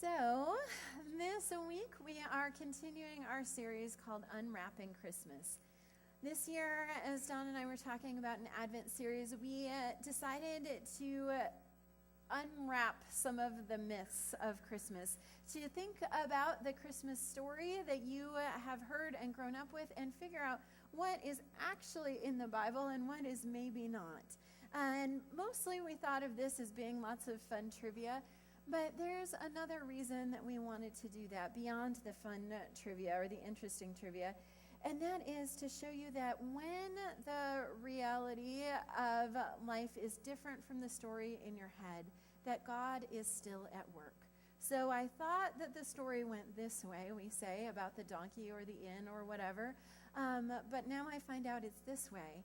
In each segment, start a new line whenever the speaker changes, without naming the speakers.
So, this week we are continuing our series called Unwrapping Christmas. This year, as Don and I were talking about an Advent series, we decided to unwrap some of the myths of Christmas, to think about the Christmas story that you have heard and grown up with, and figure out what is actually in the Bible and what is maybe not. And mostly we thought of this as being lots of fun trivia. But there's another reason that we wanted to do that beyond the fun trivia or the interesting trivia, and that is to show you that when the reality of life is different from the story in your head, that God is still at work. So I thought that the story went this way, we say, about the donkey or the inn or whatever, but now I find out it's this way.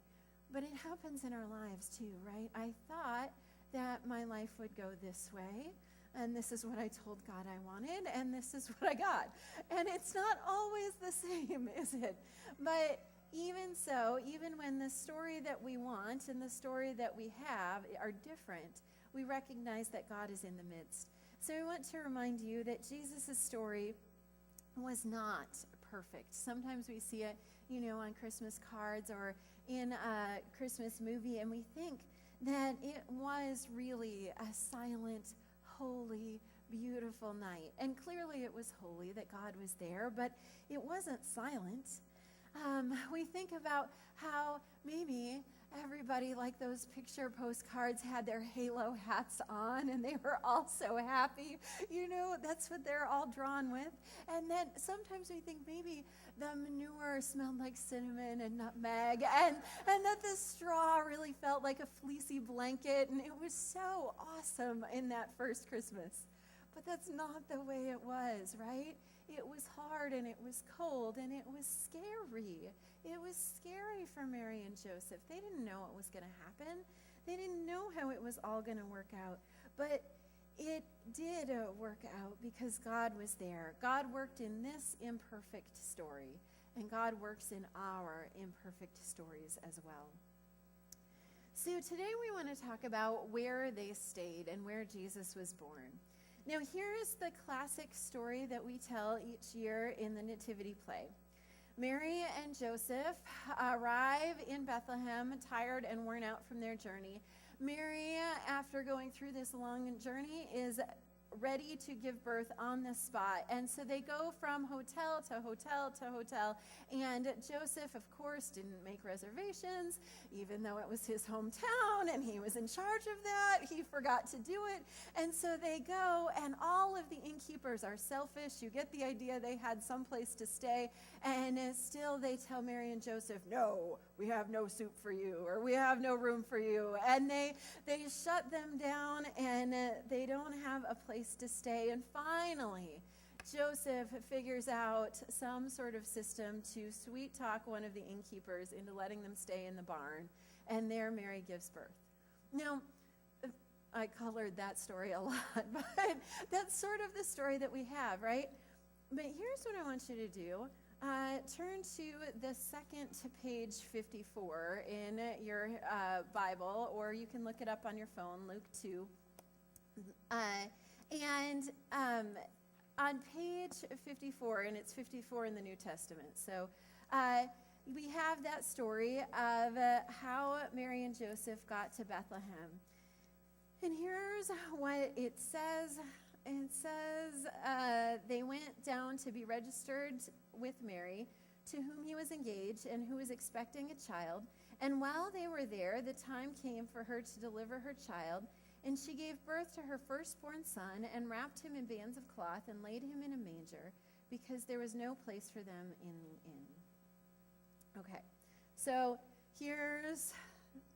But it happens in our lives too, right? I thought that my life would go this way, and this is what I told God I wanted, and this is what I got. And it's not always the same, is it? But even so, even when the story that we want and the story that we have are different, we recognize that God is in the midst. So I want to remind you that Jesus' story was not perfect. Sometimes we see it, on Christmas cards or in a Christmas movie, and we think that it was really a silent, holy, beautiful night. And clearly it was holy, that God was there, but it wasn't silent. We think about how maybe everybody, like those picture postcards, had their halo hats on and they were all so happy. That's what they're all drawn with. And then sometimes we think maybe the manure smelled like cinnamon and nutmeg, and that the straw really felt like a fleecy blanket, and it was so awesome in that first Christmas. But that's not the way it was, right? It was hard, and it was cold, and it was scary. It was scary for Mary and Joseph. They didn't know what was going to happen. They didn't know how it was all going to work out. But it did work out because God was there. God worked in this imperfect story, and God works in our imperfect stories as well. So today we want to talk about where they stayed and where Jesus was born. Now here's the classic story that we tell each year in the Nativity play. Mary and Joseph arrive in Bethlehem, tired and worn out from their journey. Mary, after going through this long journey, is ready to give birth on the spot. And so they go from hotel to hotel to hotel. And Joseph, of course, didn't make reservations, even though it was his hometown and he was in charge of that. He forgot to do it. And so they go, and all of the innkeepers are selfish. You get the idea. They had some place to stay. And still they tell Mary and Joseph, no, we have no soup for you, or we have no room for you. And they shut them down, and they don't have a place to stay. And finally, Joseph figures out some sort of system to sweet talk one of the innkeepers into letting them stay in the barn. And there Mary gives birth. Now, I colored that story a lot, but that's sort of the story that we have, right? But here's what I want you to do. Turn to the second to page 54 in your Bible, or you can look it up on your phone, Luke 2. And on page 54, and it's 54 in the New Testament, so we have that story of how Mary and Joseph got to Bethlehem. And here's what it says. It says they went down to be registered with Mary, to whom he was engaged and who was expecting a child. And while they were there, the time came for her to deliver her child. And she gave birth to her firstborn son and wrapped him in bands of cloth and laid him in a manger because there was no place for them in the inn. Okay, so here's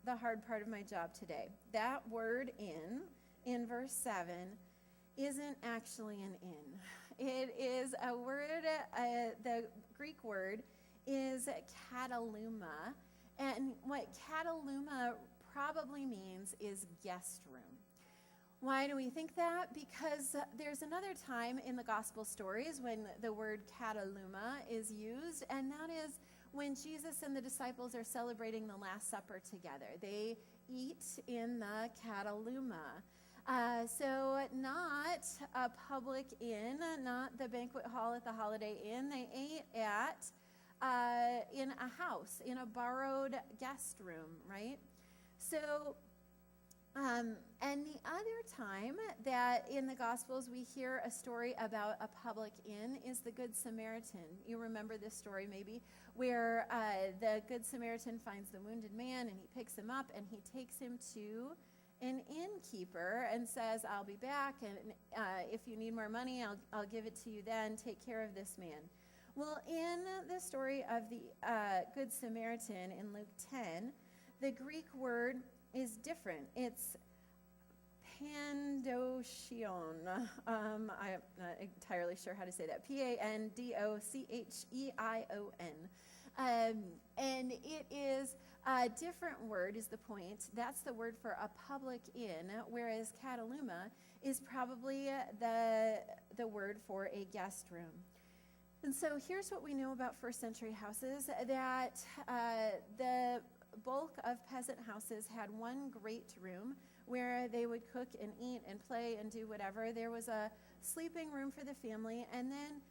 the hard part of my job today. That word in verse 7, isn't actually an inn. It is a word, the Greek word is kataluma, and what kataluma probably means is guest room. Why do we think that? Because there's another time in the gospel stories when the word kataluma is used, and that is when Jesus and the disciples are celebrating the Last Supper together. They eat in the kataluma. So not a public inn, not the banquet hall at the Holiday Inn. They ate at in a house, in a borrowed guest room, right? So, and the other time that in the Gospels we hear a story about a public inn is the Good Samaritan. You remember this story maybe, where the Good Samaritan finds the wounded man and he picks him up and he takes him to an innkeeper and says, I'll be back, and if you need more money, I'll give it to you then. Take care of this man. Well, in the story of the Good Samaritan in Luke 10, the Greek word is different. It's pandochion. I'm not entirely sure how to say that. Pandocheion. And it is a different word is the point. That's the word for a public inn, whereas kataluma is probably the word for a guest room. And so here's what we know about first century houses, that the bulk of peasant houses had one great room where they would cook and eat and play and do whatever. There was a sleeping room for the family, and then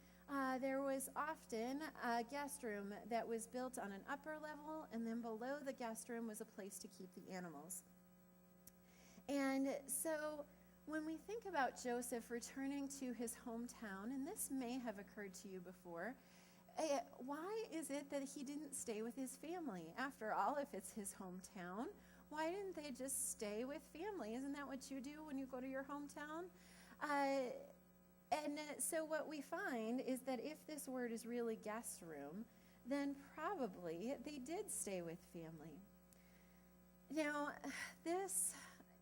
there was often a guest room that was built on an upper level, and then below the guest room was a place to keep the animals. And so when we think about Joseph returning to his hometown, and this may have occurred to you before, why is it that he didn't stay with his family? After all, if it's his hometown, why didn't they just stay with family? Isn't that what you do when you go to your hometown? And so what we find is that if this word is really guest room, then probably they did stay with family. Now, this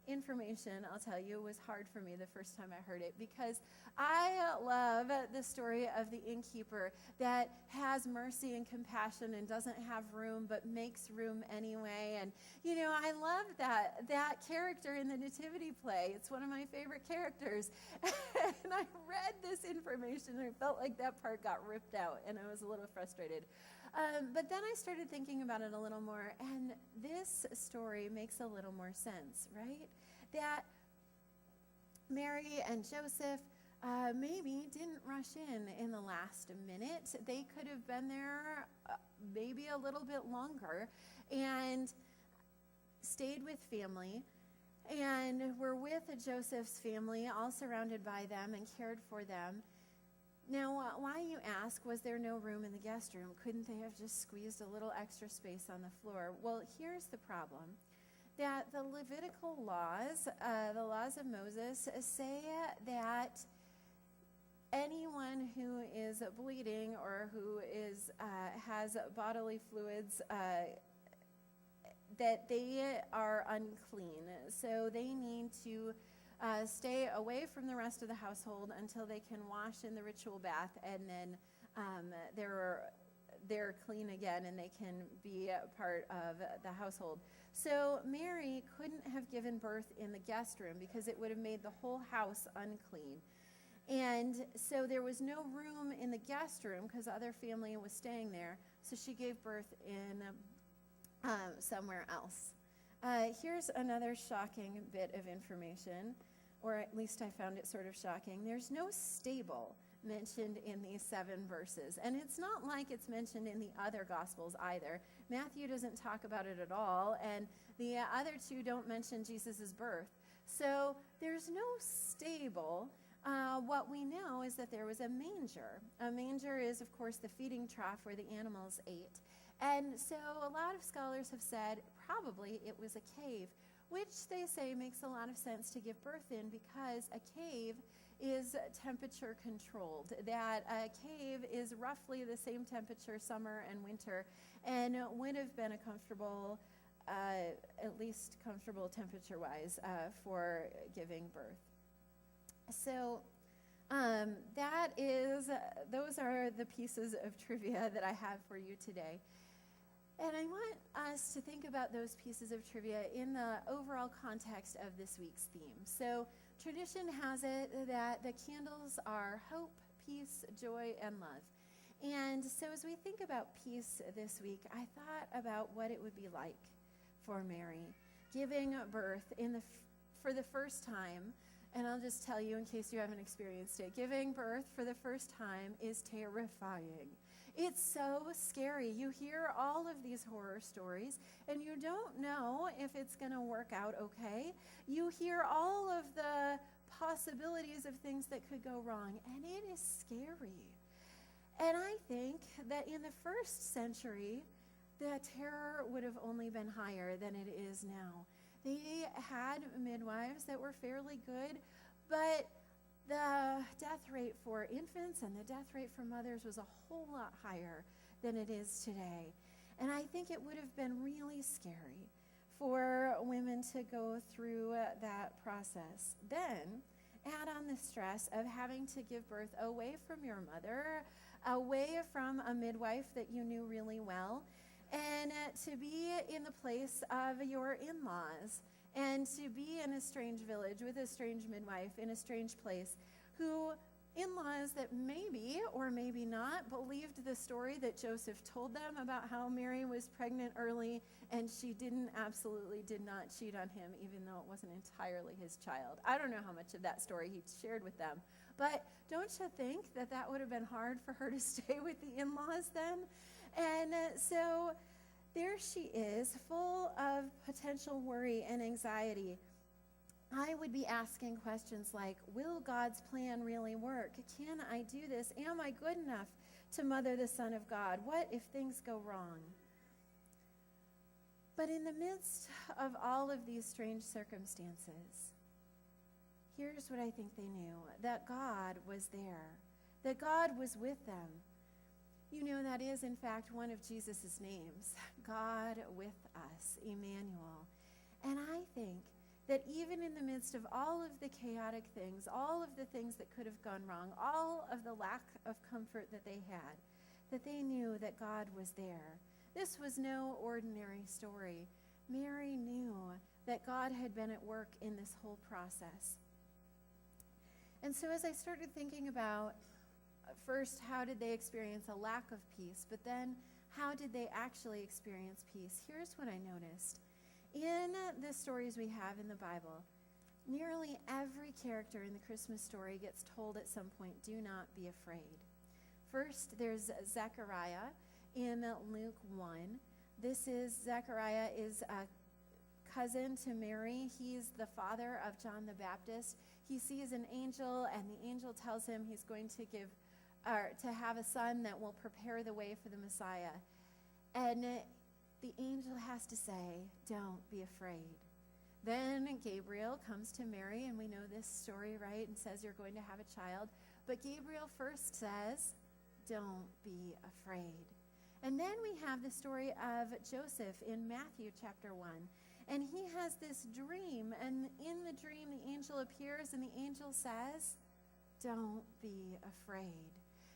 information, I'll tell you, was hard for me the first time I heard it, because I love the story of the innkeeper that has mercy and compassion and doesn't have room but makes room anyway. And you know, I love that character in the nativity play. It's one of my favorite characters. And I read this information and I felt like that part got ripped out, and I was a little frustrated. But then I started thinking about it a little more, and this story makes a little more sense, right? That Mary and Joseph maybe didn't rush in the last minute. They could have been there maybe a little bit longer and stayed with family, and were with Joseph's family, all surrounded by them and cared for them. Now, why, you ask, was there no room in the guest room? Couldn't they have just squeezed a little extra space on the floor? Well, here's the problem. That the Levitical laws, the laws of Moses, say that anyone who is bleeding or who has bodily fluids, that they are unclean. So they need to stay away from the rest of the household until they can wash in the ritual bath, and then they're clean again and they can be a part of the household. So Mary couldn't have given birth in the guest room because it would have made the whole house unclean. And so there was no room in the guest room because other family was staying there, so she gave birth in somewhere else. Here's another shocking bit of information, or at least I found it sort of shocking. There's no stable mentioned in these 7 verses, and it's not like it's mentioned in the other Gospels either. Matthew doesn't talk about it at all, and the other 2 don't mention Jesus' birth. So there's no stable. What we know is that there was a manger. A manger is, of course, the feeding trough where the animals ate. And so a lot of scholars have said probably it was a cave, which they say makes a lot of sense to give birth in, because a cave is temperature controlled. That a cave is roughly the same temperature summer and winter, and would have been a comfortable, at least comfortable temperature-wise, for giving birth. So those are the pieces of trivia that I have for you today. And I want us to think about those pieces of trivia in the overall context of this week's theme. So tradition has it that the candles are hope, peace, joy, and love. And so as we think about peace this week, I thought about what it would be like for Mary, giving birth in the for the first time, and I'll just tell you in case you haven't experienced it, giving birth for the first time is terrifying. It's so scary. You hear all of these horror stories, and you don't know if it's going to work out okay. You hear all of the possibilities of things that could go wrong, and it is scary. And I think that in the first century, the terror would have only been higher than it is now. They had midwives that were fairly good, but the death rate for infants and the death rate for mothers was a whole lot higher than it is today. And I think it would have been really scary for women to go through that process. Then add on the stress of having to give birth away from your mother, away from a midwife that you knew really well, and to be in the place of your in-laws, and to be in a strange village with a strange midwife in a strange place, who in-laws that maybe or maybe not believed the story that Joseph told them about how Mary was pregnant early and she absolutely did not cheat on him, even though it wasn't entirely his child. I don't know how much of that story he shared with them, but don't you think that that would have been hard for her to stay with the in-laws then? And so there she is, full of potential worry and anxiety. I would be asking questions like, will God's plan really work? Can I do this? Am I good enough to mother the Son of God? What if things go wrong? But in the midst of all of these strange circumstances, here's what I think they knew, that God was there, that God was with them. You know, that is, in fact, one of Jesus' names, God with us, Emmanuel. And I think that even in the midst of all of the chaotic things, all of the things that could have gone wrong, all of the lack of comfort that they had, that they knew that God was there. This was no ordinary story. Mary knew that God had been at work in this whole process. And so as I started thinking about, first, how did they experience a lack of peace, but then how did they actually experience peace? Here's what I noticed. In the stories we have in the Bible, nearly every character in the Christmas story gets told at some point, do not be afraid. First, there's Zechariah in Luke 1. Zechariah is a cousin to Mary. He's the father of John the Baptist. He sees an angel, and the angel tells him he's going to have a son that will prepare the way for the Messiah. And the angel has to say, don't be afraid. Then Gabriel comes to Mary, and we know this story, right, and says you're going to have a child. But Gabriel first says, don't be afraid. And then we have the story of Joseph in Matthew chapter 1. And he has this dream, and in the dream the angel appears, and the angel says, don't be afraid.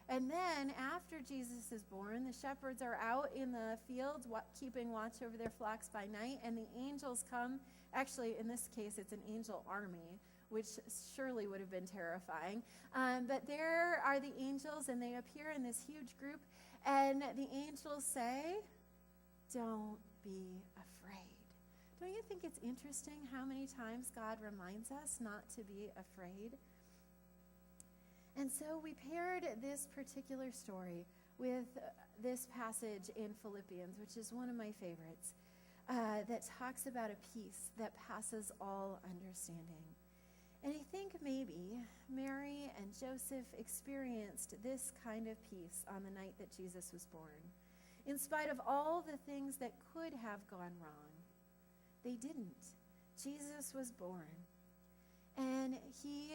And then after Jesus is born, the shepherds are out in the fields keeping watch over their flocks by night, and the angels come. Actually, in this case, it's an angel army, which surely would have been terrifying. But there are the angels, and they appear in this huge group, and the angels say, don't be afraid. Don't you think it's interesting how many times God reminds us not to be afraid? And so we paired this particular story with this passage in Philippians, which is one of my favorites, that talks about a peace that passes all understanding. And I think maybe Mary and Joseph experienced this kind of peace on the night that Jesus was born. In spite of all the things that could have gone wrong, they didn't. Jesus was born. And he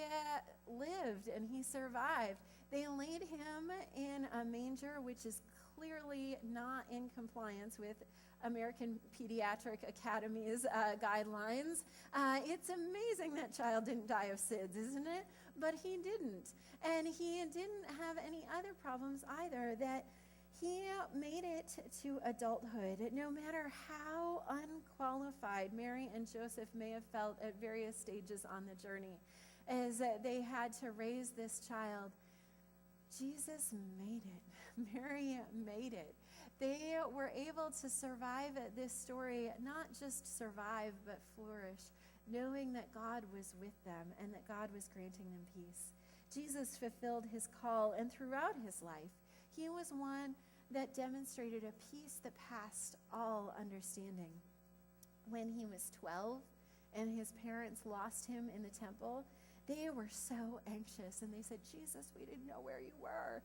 lived and he survived. They laid him in a manger, which is clearly not in compliance with American Pediatric Academy's guidelines. It's amazing that child didn't die of SIDS, isn't it? But he didn't. And he didn't have any other problems either, that he made it to adulthood. No matter how unqualified Mary and Joseph may have felt at various stages on the journey, as they had to raise this child, Jesus made it. Mary made it. They were able to survive this story, not just survive, but flourish. knowing that God was with them and that God was granting them peace. Jesus fulfilled his call, and throughout his life, he was one that demonstrated a peace that passed all understanding. When he was 12 and his parents lost him in the temple, they were so anxious, and they said, Jesus, we didn't know where you were.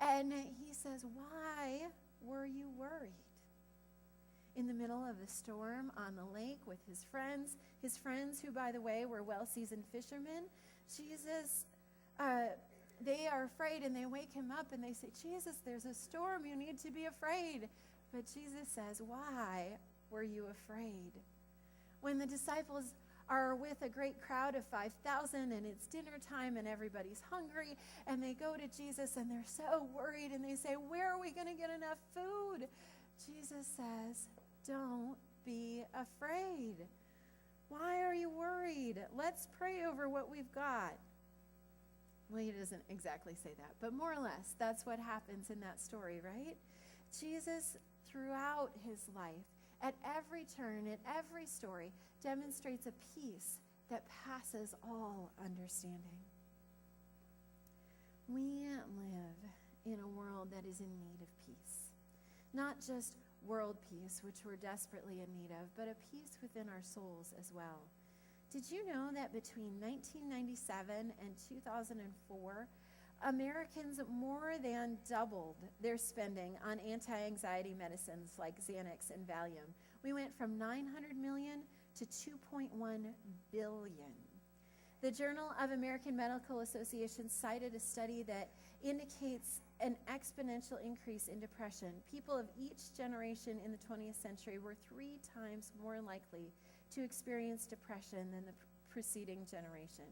And he says, why were you worried? In the middle of the storm on the lake with his friends who, by the way, were well-seasoned fishermen, Jesus, they are afraid, and they wake him up and they say, Jesus, there's a storm, you need to be afraid. But Jesus says, why were you afraid? When the disciples are with a great crowd of 5,000 and it's dinner time and everybody's hungry, and they go to Jesus and they're so worried and they say, where are we going to get enough food? Jesus says, don't be afraid. Why are you worried? Let's pray over what we've got. Well, he doesn't exactly say that, but more or less, that's what happens in that story, right? Jesus, throughout his life, at every turn, at every story, demonstrates a peace that passes all understanding. We live in a world that is in need of peace. Not just world peace, which we're desperately in need of, but a peace within our souls as well. Did you know that between 1997 and 2004, Americans more than doubled their spending on anti-anxiety medicines like Xanax and Valium? We went from 900 million to 2.1 billion. The Journal of American Medical Association cited a study that indicates an exponential increase in depression. People of each generation in the 20th century were 3 times more likely to experience depression than the preceding generation.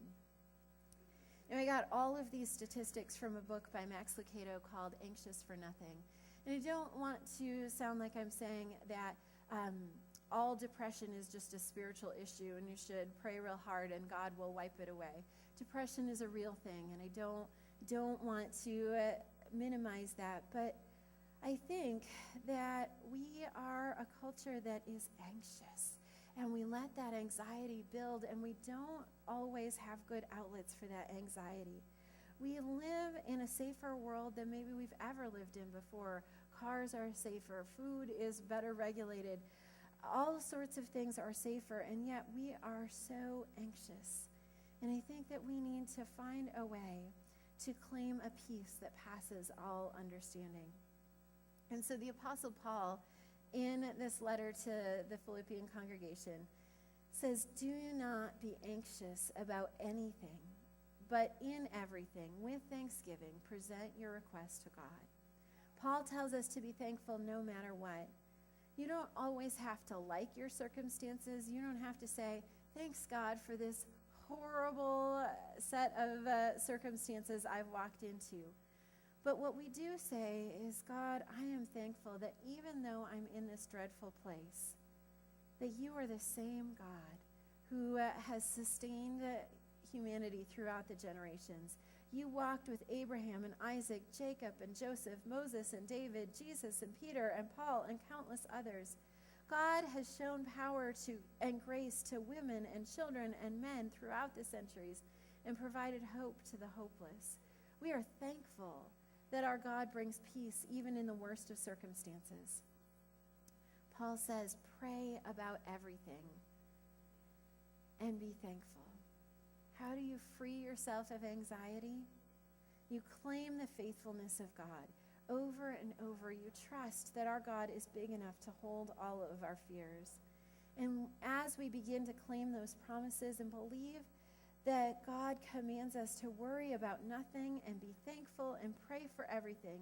And I got all of these statistics from a book by Max Lucado called Anxious for Nothing. And I don't want to sound like I'm saying that all depression is just a spiritual issue and you should pray real hard and God will wipe it away. Depression is a real thing, and I don't want to minimize that, but I think that we are a culture that is anxious, and we let that anxiety build, and we don't always have good outlets for that anxiety. We live in a safer world than maybe we've ever lived in before. Cars are safer, food is better regulated, all sorts of things are safer, and yet we are so anxious. And I think that we need to find a way to claim a peace that passes all understanding. And so the Apostle Paul, in this letter to the Philippian congregation, says, do not be anxious about anything, but in everything, with thanksgiving, present your request to God. Paul tells us to be thankful no matter what. You don't always have to like your circumstances. You don't have to say, thanks God for this horrible set of circumstances I've walked into. But what we do say is, God, I am thankful that even though I'm in this dreadful place, that you are the same God who has sustained humanity throughout the generations. You walked with Abraham and Isaac, Jacob and Joseph, Moses and David, Jesus and Peter and Paul and countless others. God has shown power and grace to women and children and men throughout the centuries and provided hope to the hopeless. We are thankful that our God brings peace even in the worst of circumstances. Paul says, pray about everything and be thankful. How do you free yourself of anxiety? You claim the faithfulness of God. Over and over, you trust that our God is big enough to hold all of our fears. And as we begin to claim those promises and believe that God commands us to worry about nothing and be thankful and pray for everything,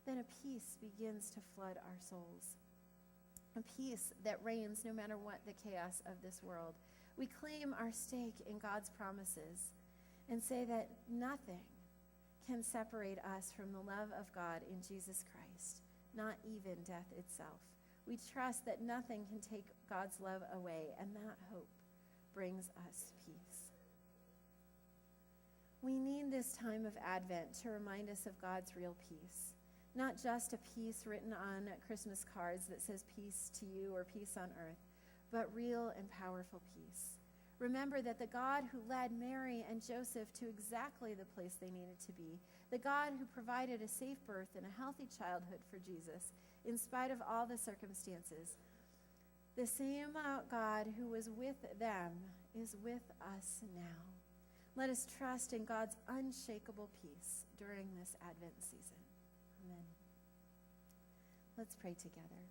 then a peace begins to flood our souls. A peace that reigns no matter what the chaos of this world. We claim our stake in God's promises and say that nothing can separate us from the love of God in Jesus Christ, not even death itself. We trust that nothing can take God's love away, and that hope brings us peace. We need this time of Advent to remind us of God's real peace, not just a peace written on Christmas cards that says peace to you or peace on earth, but real and powerful peace. Remember that the God who led Mary and Joseph to exactly the place they needed to be, the God who provided a safe birth and a healthy childhood for Jesus, in spite of all the circumstances, the same God who was with them is with us now. Let us trust in God's unshakable peace during this Advent season. Amen. Let's pray together.